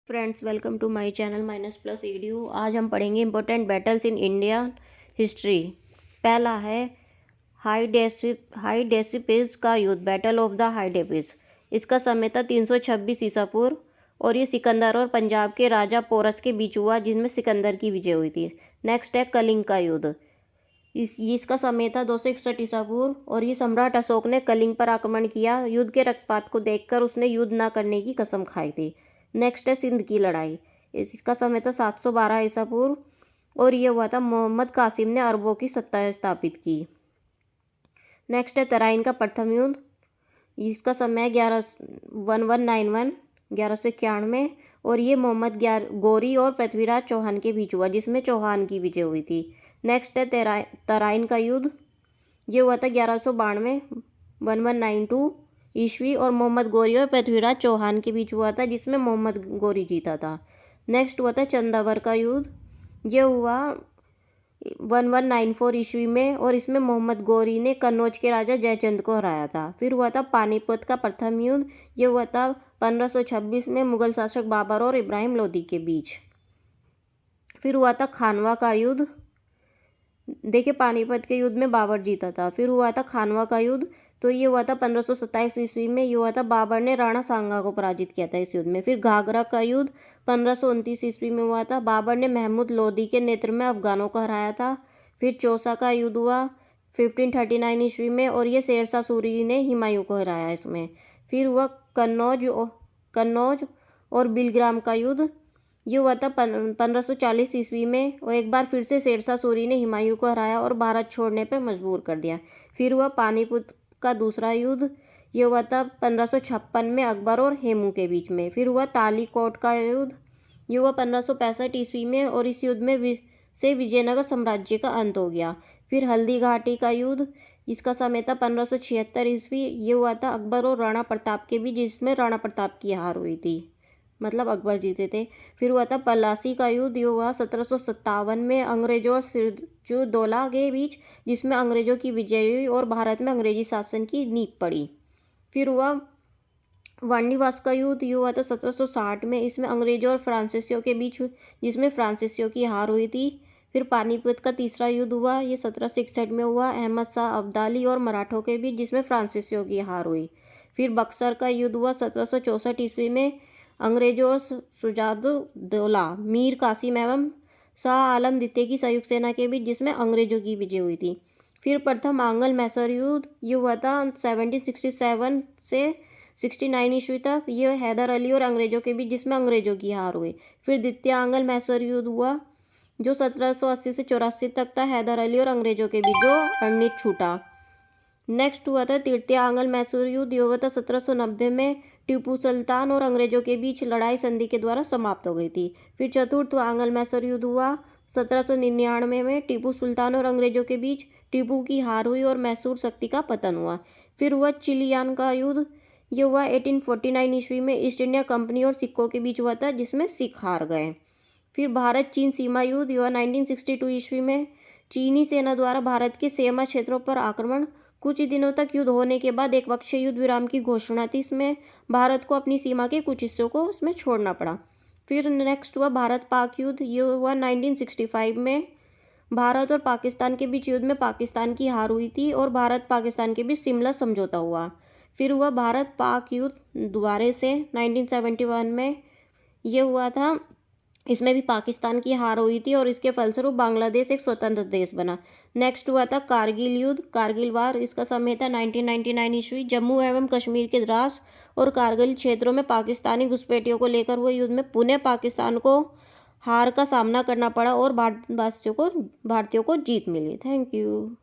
Friends, welcome to my channel minus plus EDU. आज हम पढ़ेंगे important battles in India history. पहला है हाईडेसिपिस का युद्ध, बैटल ऑफ द हाईडेसिपिस। इसका समय था 326 ईसा पूर्व और ये सिकंदर और पंजाब के राजा पोरस के बीच हुआ, जिसमें सिकंदर की विजय हुई थी। नेक्स्ट है कलिंग का युद्ध। इसका समय था 261 ईसा पूर्व और ये सम्राट अशोक ने कलिंग पर आक्रमण किया। युद्ध के रक्तपात को देखकर उसने युद्ध न करने की कसम खाई थी। नेक्स्ट है सिंध की लड़ाई। इसका समय था 712 ईसा पूर्व और ये हुआ था मोहम्मद कासिम ने अरबों की सत्ता स्थापित की। नेक्स्ट है तराइन का प्रथम युद्ध। इसका समय 1191 और ये मोहम्मद गौरी और पृथ्वीराज चौहान के बीच हुआ, जिसमें चौहान की विजय हुई थी। नेक्स्ट है तराइन का युद्ध। ये हुआ था 1192 1192 ईस्वी और मोहम्मद गौरी और पृथ्वीराज चौहान के बीच हुआ था, जिसमें मोहम्मद गौरी जीता था। नेक्स्ट हुआ था चंदावर का युद्ध। ये हुआ 1194 ईस्वी में और इसमें मोहम्मद गौरी ने कन्नौज के राजा जयचंद को हराया था। फिर हुआ था पानीपत का प्रथम युद्ध। ये हुआ था 1526 में मुगल शासक बाबर और इब्राहिम लोदी के बीच। फिर हुआ था खानवा का युद्ध। देखिए, पानीपत के युद्ध में बाबर जीता था। फिर हुआ था खानवा का युद्ध, तो ये हुआ था 1527 ईस्वी में। ये हुआ था बाबर ने राणा सांगा को पराजित किया था इस युद्ध में। फिर घाघरा का युद्ध 1529 ईस्वी में हुआ था। बाबर ने महमूद लोदी के नेतृत्व में अफगानों को हराया था। फिर चौसा का युद्ध हुआ 1539 ईस्वी में और ये शेरशाह सूरी ने हुमायूं को हराया इसमें। फिर हुआ कन्नौज और बिलग्राम का युद्ध। ये हुआ था 1540 ईस्वी में और एक बार फिर से शेरशाह सूरी ने हुमायूं को हराया और भारत छोड़ने पर मजबूर कर दिया। फिर हुआ पानीपत का दूसरा युद्ध। ये हुआ था 1556 में अकबर और हेमू के बीच में। फिर हुआ तालीकोट का युद्ध। ये हुआ 1565 ईस्वी में और इस युद्ध में से विजयनगर साम्राज्य का अंत हो गया। फिर हल्दी घाटी का युद्ध। इसका समय था 1576 ईस्वी। ये हुआ था अकबर और राणा प्रताप के बीच, जिसमें राणा प्रताप की हार हुई थी, मतलब अकबर जीते थे। फिर हुआ था पलासी का युद्ध। ये हुआ 1757 में अंग्रेजों और सिराजुद्दौला के बीच, जिसमें अंग्रेजों की विजय हुई और भारत में अंग्रेजी शासन की नींव पड़ी। फिर हुआ वाणिवास का युद्ध। ये हुआ था 1760 में। इसमें अंग्रेजों और फ्रांसीसियों के बीच, जिसमें फ्रांसीसियों की हार हुई थी। फिर पानीपत का तीसरा युद्ध हुआ। ये 1761 में हुआ अहमद शाह अब्दाली और मराठों के बीच, जिसमें फ्रांसीसियों की हार हुई। फिर बक्सर का युद्ध हुआ 1764 ईस्वी में अंग्रेजों और सिराजुद्दौला, मीर कासिम एवं शाह आलम द्वितीय की संयुक्त सेना के बीच, जिसमें अंग्रेजों की विजय हुई थी। फिर प्रथम आंग्ल मैसूर युद्ध। ये हुआ था 1767 से 69 ईस्वी तक। ये हैदर अली और अंग्रेजों के बीच, जिसमें अंग्रेजों की हार हुई। फिर द्वितीय आंग्ल मैसूर युद्ध हुआ, जो 1780 से 84 तक था, हैदर अली और अंग्रेजों के बीच, जो रणनीति छूटा। नेक्स्ट हुआ था तृतीय आंग्ल मैसूर युद्ध। ये हुआ था 1790 में। टीपू सुल्तान और अंग्रेजों के बीच लड़ाई संधि के द्वारा समाप्त हो गई थी। फिर चतुर्थ आंग्ल मैसूर युद्ध हुआ 1799 में। टीपू सुल्तान और अंग्रेजों के बीच टीपू की हार हुई और मैसूर शक्ति का पतन हुआ। फिर हुआ चिलियान का युद्ध। ये हुआ 1849 ईस्वी में। ईस्ट इंडिया कंपनी और सिखों के बीच हुआ था, जिसमें सिख हार गए। फिर भारत चीन सीमा युद्ध। ये हुआ 1962 ईस्वी में। चीनी सेना द्वारा भारत के सीमा क्षेत्रों पर आक्रमण। कुछ ही दिनों तक युद्ध होने के बाद एक पक्षीय युद्ध विराम की घोषणा थी। इसमें भारत को अपनी सीमा के कुछ हिस्सों को इसमें छोड़ना पड़ा। फिर नेक्स्ट हुआ भारत पाक युद्ध। ये हुआ 1965 में। भारत और पाकिस्तान के बीच युद्ध में पाकिस्तान की हार हुई थी और भारत पाकिस्तान के बीच शिमला समझौता हुआ। फिर हुआ भारत पाक युद्ध दोबारा से 1971 में। ये हुआ था, इसमें भी पाकिस्तान की हार हुई थी और इसके फलस्वरूप बांग्लादेश एक स्वतंत्र देश बना। नेक्स्ट हुआ था कारगिल युद्ध, कारगिल वार। इसका समय था 1999 ईस्वी। जम्मू एवं कश्मीर के द्रास और कारगिल क्षेत्रों में पाकिस्तानी घुसपैठियों को लेकर हुए युद्ध में पुनः पाकिस्तान को हार का सामना करना पड़ा और भारतीयों को जीत मिली। Thank you.